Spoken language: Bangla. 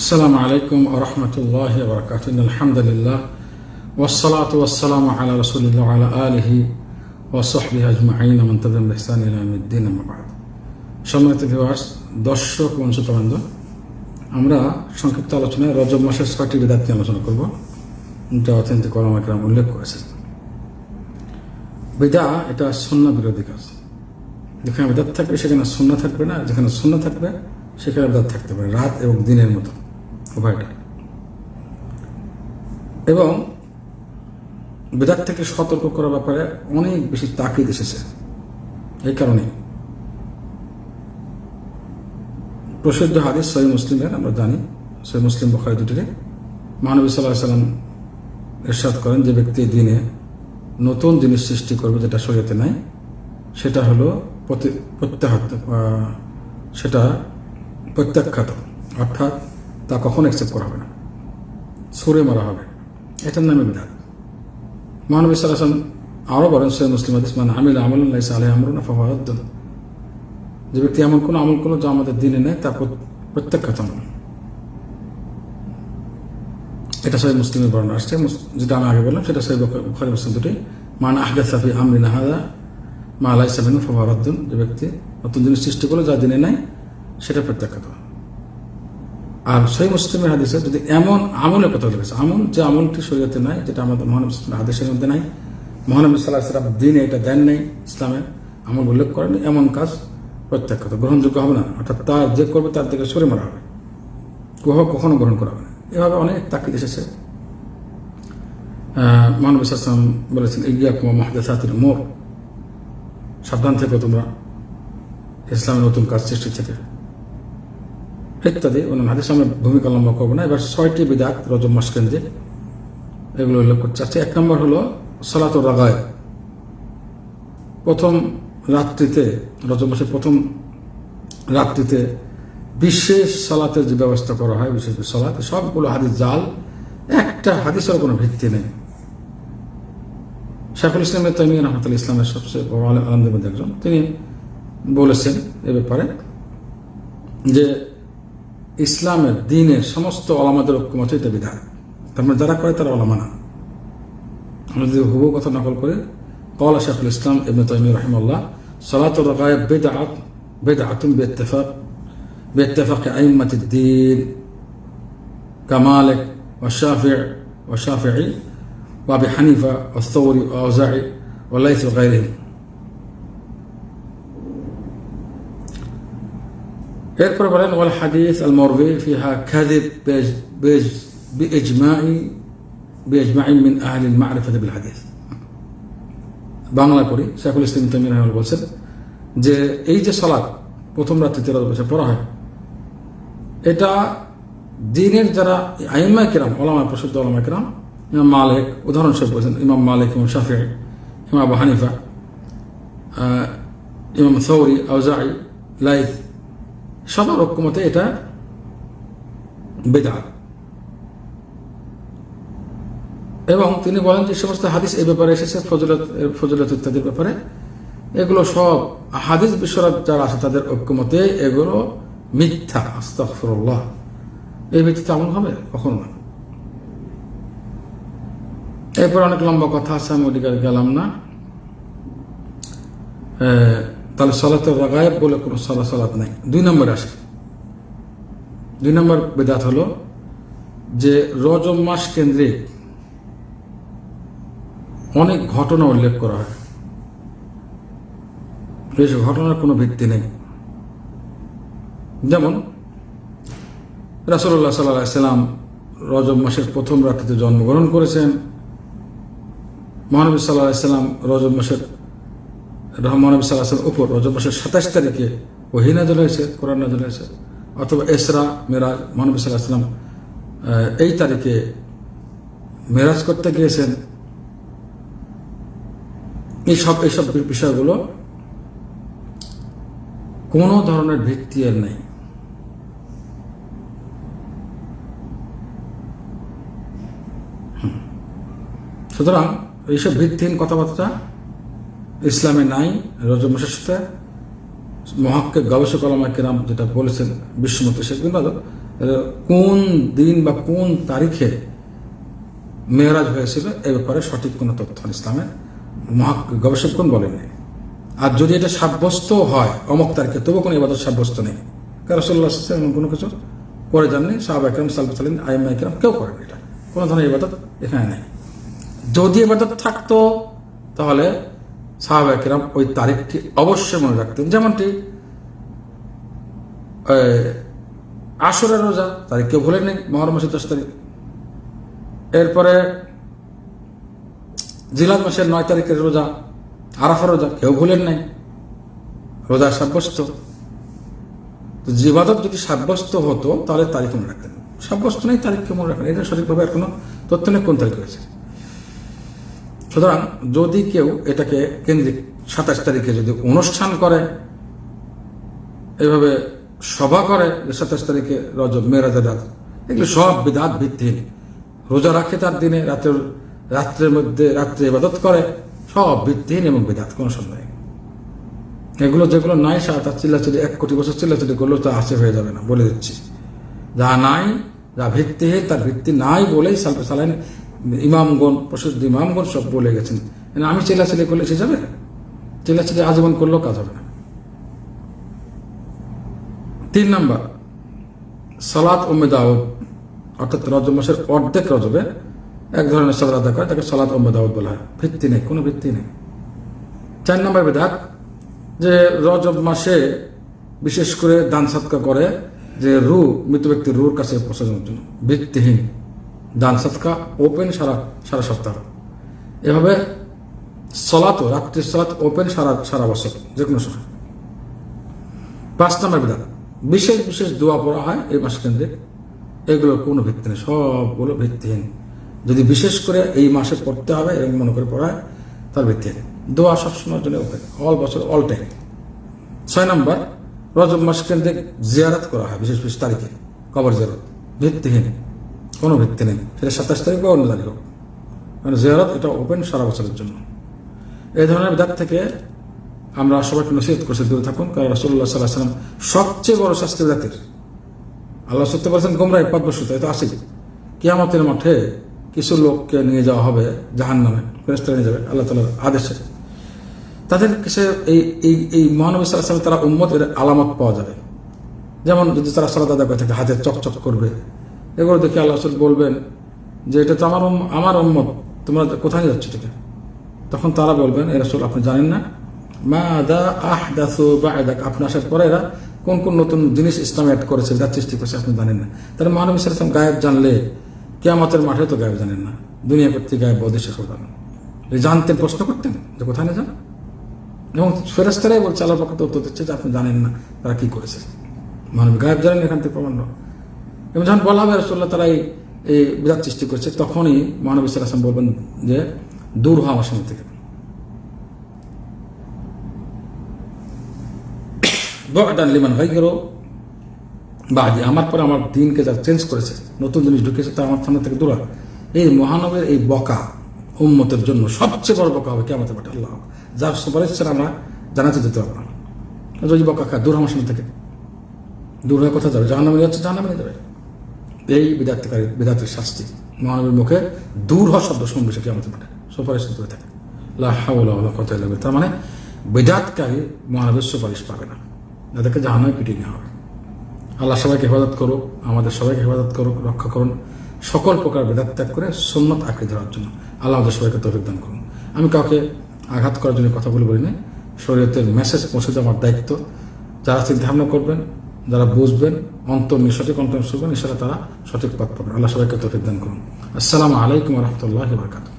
আসসালামু আলাইকুম ওয়া রাহমাতুল্লাহি ওয়া বারাকাতুহু। আলহামদুলিল্লাহ ওয়াসসালাতু ওয়াসসালামু আলা রাসূলিল্লাহ ওয়া আলা আলিহি ওয়া সাহবিহি আজমাইন মান তাবি'আহুম বিইহসান ইলা ইয়াউমিদ্দিন, আম্মা বা'দ। সম্মানিত ভিউয়ার্স, দর্শক ও শ্রোতাবৃন্দ, আমরা সংক্ষিপ্ত আলোচনায় রজব মাসের ৬টি বিদআত নিয়ে আলোচনা করব, যা অথেন্টিক উলামা কিরাম উল্লেখ করেছেন। বিদআ এটা সুন্নাহ বিরোধী কাজ। যেখানে বিদআত থাকবে সেখানে সুন্নাহ থাকবে না, যেখানে সুন্নাহ থাকবে সেখানে বিদআত থাকতে পারে, রাত এবং দিনের মতো উভয়টা। এবং বিদআত থেকে সতর্ক করার ব্যাপারে অনেক বেশি তাকিদ এসেছে। এই কারণে প্রসিদ্ধ হাদিস সহিহ মুসলিমের আমরা জানি, সহিহ মুসলিম বুখারী দুটিতে মহানবী সাল্লাল্লাহু আলাইহি ওয়াসাল্লাম ইরশাদ করেন, যে ব্যক্তি দিনে নতুন জিনিস সৃষ্টি করবে যেটা শরীয়তে নাই, সেটা হলো প্রত্যাখ্যাত, অর্থাৎ তা কখনো অ্যাকসেপ্ট করা হবে না, ছুঁড়ে মারা হবে। এটার নামে বিদআত। মহানবী সাল্লাল্লাহু আলাইহি ওয়াসাল্লাম আরও বলেন সহিহ মুসলিম হাদিস, মান আমিলা আমালান লাইসা আলাইহি আমরুনা ফাহুয়া রাদ্দুন, যে ব্যক্তি এমন কোনো আমল করলো যা আমাদের দিনে নেই, তা প্রত্যাখ্যাত আমল। এটা সহিহ মুসলিমের বর্ণনা আসছে, যেটা আমি আগে বললাম সেটা সহিহ বুখারী মুসলিম দুটি। মান আহদাসা ফি আমরিনা হাযা মা লাইসা মিনহু ফাহুয়া রাদ্দুন, যে ব্যক্তি নতুন জিনিস সৃষ্টি করলো যা দিনে নাই, সেটা প্রত্যাখ্যাত। আর সহিহ মুসলিমের হাদিসে যদি এমন আমলের কথা বলেছে, আমল যে আমলটি শরীয়তে নাই, যেটা আমাদের মহানবী হাদিসের মধ্যে নাই, মহানবী সাল্লাল্লাহু আলাইহি ওয়াসাল্লাম দিনে এটা দেন নাই, ইসলামে আমল উল্লেখ করেন, এমন কাজ প্রত্যাখ্যাত, গ্রহণযোগ্য হবে না। অর্থাৎ তার যে করবে তার থেকে সরে মারা হবে, কখনো গ্রহণ করা হবে না। এভাবে অনেক তাকিদ এসেছে। মহানবী সাল্লাল্লাহু আলাইহি ওয়াসাল্লাম বলেছেন, ইয়্যাকুম ওয়া মুহদাসাতিল উমুর, সাবধান থেকো তোমরা ইসলামের নতুন কাজ সৃষ্টি থেকে, ইত্যাদি অন্যান্য হাদিস। আমরা ভূমিকা লম্বা করবো না। এবার 6টি বিদআত রজব মাস কেন্দ্রিক, এগুলো উল্লেখ করতে চাচ্ছি। 1 নম্বর হলো সালাতুর রাগায়েব। প্রথম রাত্রিতে, রজব মাসের প্রথম রাত্রিতে বিশেষ সালাতের যে ব্যবস্থা করা হয়, বিশেষ সালাত, সবগুলো হাদিস জাল, একটা হাদিসের কোনো ভিত্তি নেই। শাইখুল ইসলাম ইবনে তাইমিয়া রাহমাতুল্লাহ ইসলামের সবচেয়ে বড় আলেমদের মধ্যে একজন, তিনি বলেছেন এ ব্যাপারে যে ইসলামের দিনের সমস্ত ওলামাদের ঐক্যমত এটা বিদআত। তার মানে যারা করে তারা ওলামা না। আমরা যদি হুবহু কথা নকল করি, ক্বালা শাইখুল ইসলাম ইবনে তাইমিয়া রাহিমাহুল্লাহ, সালাতুর রাগায়েব বিদআতুন বিইত্তিফাক আইম্মাতিদ দ্বীন কামালিক ওয়া শাফিঈ ওয়া আবি হানিফা ওয়া সাওরি ওয়া আওজাঈ ওয়া লাইস ওয়া গায়রিহিম। এরপরে বলেন, ওয়াল হাদিস আল মারউই ফিহা কাযিব বিইজমাই মিন আহলি আল মা'রিফাতি বিল হাদিস। বাংলা করি, শাইখুল ইসলাম তাইমিয়া রাহিমাহুল্লাহ বলছেন যে এই যে সালাত প্রথম রাত্রিতে রজব পড়া হয়, এটা দ্বীনের যারা আইম্মায়ে কিরাম, ওলামা, প্রসিদ্ধ ওলামায়ে কিরাম, ইমাম মালিক উদাহরণস্বরূপ বলেছেন, ইমাম মালিক, ইমাম শাফিঈ, ইমাম আবু হানিফা, ইমাম সাওরি, আওজাঈ, লাইস, সবার ঐক্যমতে এটা বিদআত। এবং তিনি বলেন যে সমস্ত হাদিস এই ব্যাপারে এসেছে, ফজিলত ইত্যাদির ব্যাপারে, এগুলো সব হাদিস বিশারদ যারা আছে তাদের ঐক্যমতে এগুলো মিথ্যা। আস্তাগফিরুল্লাহ। এই ভিত্তিতে আমল হবে কখনো না। এরপর অনেক লম্বা কথা আছে, আমি ওদিকে গেলাম না। তাহলে সালাতুর রাগায়েব বলে কোনো সালাত নাই। 2 নম্বরে আসে। 2 নম্বর বিদআত হলো যে রজব মাস কেন্দ্রিক অনেক ঘটনা উল্লেখ করা হয়, এই ঘটনার কোনো ভিত্তি নেই। যেমন রাসূলুল্লাহ সাল্লাল্লাহু আলাইহি ওয়াসাল্লাম রজব মাসের প্রথম রাত্রিতে জন্মগ্রহণ করেছেন। মহানবী সাল্লাল্লাহু আলাইহি ওয়াসাল্লাম মহানবী সাল্লাল্লাহু আলাইহি ওয়াসাল্লামের উপর রজব মাসের 27 তারিখে ওহী নাযিল হয়েছে, কোরআন নাযিল হয়েছে। অথবা ইসরা মেরাজ, মহানবী সাল্লাল্লাহু আলাইহি ওয়াসাল্লাম এই তারিখে মেরাজ করতে গিয়েছেন। এইসব বিষয়গুলো কোনো ধরনের ভিত্তি আর নেই। সুতরাং এইসব ভিত্তিহীন কথাবার্তা ইসলামে নাই। রজব মাসের সাথে মহাক্কিক গবেষক ওলামায়ে কেরাম যেটা বলেছেন, বিশ্বমত শেখ বিন বাজ কোন দিন বা কোন তারিখে মেরাজ হয়েছিল এ ব্যাপারে সঠিক কোনো তথ্য ইসলামের গবেষকগণ বলেননি। আর যদি এটা সাব্যস্ত হয় অমুক তারিখে, তবু কোনো ইবাদত সাব্যস্ত নেই। কারণ রাসূলুল্লাহ সাল্লাল্লাহু আলাইহি ওয়াসাল্লাম এমন কোনো কিছু করে যাননি, সাহাবা একরাম সাল্লাল্লাহু আলাইহি ওয়াসাল্লাম আইম্মা একরাম কেউ করেন এটা, কোনো ধরনের ইবাদত এখানে নেই। যদি ইবাদত থাকতো তাহলে সাহাবা একরাম ওই তারিখটি অবশ্যই মনে রাখতেন। যেমনটি আশুরার রোজা তারিখ কেউ ভুলেন নেই, মুহররম মাসের 10 তারিখ। এরপরে জিলহজ মাসের 9 তারিখের রোজা, আরাফার রোজা কেউ ভুলেন নাই, রোজা সাব্যস্ত। তো ইবাদত যদি সাব্যস্ত হতো তাহলে তারিখ মনে রাখতেন, সাব্যস্ত নেই, তারিখকে মনে রাখেন, এটা সঠিকভাবে আর কোনো তথ্য নেই কোন তারিখ হয়েছে। সুতরাং যদি কেউ এটাকে কেন্দ্রিক 27 তারিখে যদি অনুষ্ঠান করে, এভাবে সভা করে 27 তারিখে রজব মেরাজের রাত, এগুলো সব বিদআত ভিত্তিহীন। রোজা রাখে তার দিনে, রাত্রের মধ্যে রাত্রে ইবাদত করে, সব ভিত্তিহীন এবং বিদআত, কোনো সন্দেহ নেই। এগুলো যেগুলো নাই তার চিল্লাচিল্লি 1 কোটি বছর চিল্লাচিল্লি করলেও তা আসে হয়ে যাবে না, বলে দিচ্ছি। যা নাই, যা ভিত্তিহীন, তার ভিত্তি নাই বলেই সালফে সালাইন ইমামগণ, প্রসিদ্ধ ইমামগণ সব বলে গেছেন। আমি চিল্লাচিল্লি করলে সে যাবে? চিল্লাচিল্লি আজীবন করলেও কাজ হবে না। 3 নম্বর, সালাত উম্মে দাউদ, অর্থাৎ রজব মাসের অর্ধেক রজবে এক ধরনের সালাত আদায় করে, তাকে সালাত উম্মে দাউদ বলা হয়। ভিত্তি নেই, কোনো ভিত্তি নেই। 4 নম্বর বিদআত, যে রজব মাসে বিশেষ করে দান সাদকা করে, যে মৃত ব্যক্তির রুর কাছে পৌঁছানোর জন্য, ভিত্তিহীন। দান সাদকা ওপেন সারা সপ্তাহ। এভাবে সালাতও, রাত্রির সালাত ওপেন সারা বছর, যে কোনো সময়। 5 নম্বর বিদআত, বিশেষ বিশেষ দোয়া পড়া হয় এই মাস কেন্দ্রে, এগুলোর কোনো ভিত্তি নেই, সবগুলো ভিত্তিহীন। যদি বিশেষ করে এই মাসে পড়তে হবে এরকম মনে করে পড়া হয়, তার ভিত্তিহীন। দোয়া সবসময়ের জন্য ওপেন, অল বছর, অল টাইম। 6 নম্বর, রজব মাস কেন্দ্রে জিয়ারত করা হয় বিশেষ বিশেষ তারিখে, কবর জিয়ারত, ভিত্তিহীন, কোনো ভিত্তি নেই। সেটা 27 তারিখ বা অন্য তারিখ হোক, মানে জিয়ারত এটা ওপেন সারা বছরের জন্য। এই ধরনের বিদআত থেকে আমরা সবাইকে নসিহত করছি দূরে থাকুন। কারণ রাসূলুল্লাহ সাল্লাল্লাহু আলাইহি ওয়াসাল্লাম সবচেয়ে বড় শাস্তি বিদআতের, আল্লাহ সত্য বলেছেন গোমরাহ পথভ্রষ্ট, এটা আছে। কিয়ামতের মাঠে কিছু লোককে নিয়ে যাওয়া হবে জাহান্নামে, ফেরেশতারা নিয়ে যাবে আল্লাহ তাআলার আদেশে। তাদের কাছে এই মহানবী সাল্লাল্লাহু আলাইহি ওয়াসাল্লাম তারা উম্মত, এর আলামত পাওয়া যাবে। যেমন যদি তারা সালাত আদায় করে থাকে, হাতে চকচক করবে, এগুলো দেখে আল্লাহ রাসূল বলবেন যে এটা তো আমার উম্মত, তোমরা কোথায় যাচ্ছ এটা? তখন তারা বলবেন, এ রাসূল আপনি জানেন না মাযা আহদাসু বা'দাক, আপনি আসার পরে এরা কোন কোন নতুন জিনিস ইসলামে অ্যাড করেছে, যা সৃষ্টি করেছে আপনি জানেন না। তাহলে মহানবী সাল্লাল্লাহু আলাইহি ওয়াসাল্লাম গায়েব জানলে কিয়ামতের মাঠে তো গায়েব জানেন না, দুনিয়া কর্তৃক গায়েব বদেশে খোদান জানতেন, প্রশ্ন করতেন যে কোথায় না যান। এবং ফেরেশতারাই বলছে, আল্লাহর পক্ষ থেকে উত্তর দিচ্ছে যে আপনি জানেন না তারা কি করেছে। মহানবী গায়েব জানেন, এখান থেকে প্রমাণ। এবং যখন বলা হবে রাসূলুল্লাহ তারা এই বিদআত সৃষ্টি করছে, তখনই মহানবী সাল্লাল্লাহু আলাইহি ওয়াসাল্লাম বলবেন যে দূর হও আমার সামনে থেকে। বু'দান লিমান গায়্যারা বা'দি, আমার পরে আমার দিনকে যারা চেঞ্জ করেছে, নতুন জিনিস ঢুকেছে, তা আমার সামনে থেকে দূর হয়। এই মহানবীর এই বকা উম্মতের জন্য সবচেয়ে বড় বকা হবে কিয়ামতের মাঠে। আল্লাহ যার সুপারিশ ছাড়া আমরা জান্নাতে যেতে পারবো না। যদি বকা খায়, দূর আমার সামনে থেকে, দূর হয়ে কোথায় যাবে? জাহান্নামে যাচ্ছে, জাহান্নামে নিয়ে যাবে। এই বিদআতের শাস্তি মহানবীর মুখে দূর হওয়ার শব্দ শুনবে সে কিয়ামতের মাঠে, সুপারিশ করে থাকে। লা হাওলা ওয়ালা কুওয়াতা ইল্লা বিল্লাহ। তার মানে বিদআতকারী মহানবীর সুপারিশ পাবে না, যাদেরকে জাহান্নামে পিটিয়ে নেওয়া হবে। আল্লাহ সবাইকে হেফাজত করুক, আমাদের সবাইকে হেফাজত করুক, রক্ষা করুন সকল প্রকার বিদআত ত্যাগ করে সুন্নাত আঁকড়ে ধরার জন্য। আল্লাহ আমাদের সবাইকে তৌফিক দান করুন। আমি কাউকে আঘাত করার জন্য কথা বলি না, শরীয়তের মেসেজ পৌঁছে দেওয়া আমার দায়িত্ব। যারা চিন্তা ভাবনা করবেন, যারা বুঝবেন, সঠিক অন্তর শুনবেন, ইনশাআল্লাহ তারা সঠিক পথ পাবেন। আল্লাহ সবাইকে তৌফিক দান করুন। আসসালামু আলাইকুম ওয়া রাহমাতুল্লাহি ওয়া বারাকাতুহু।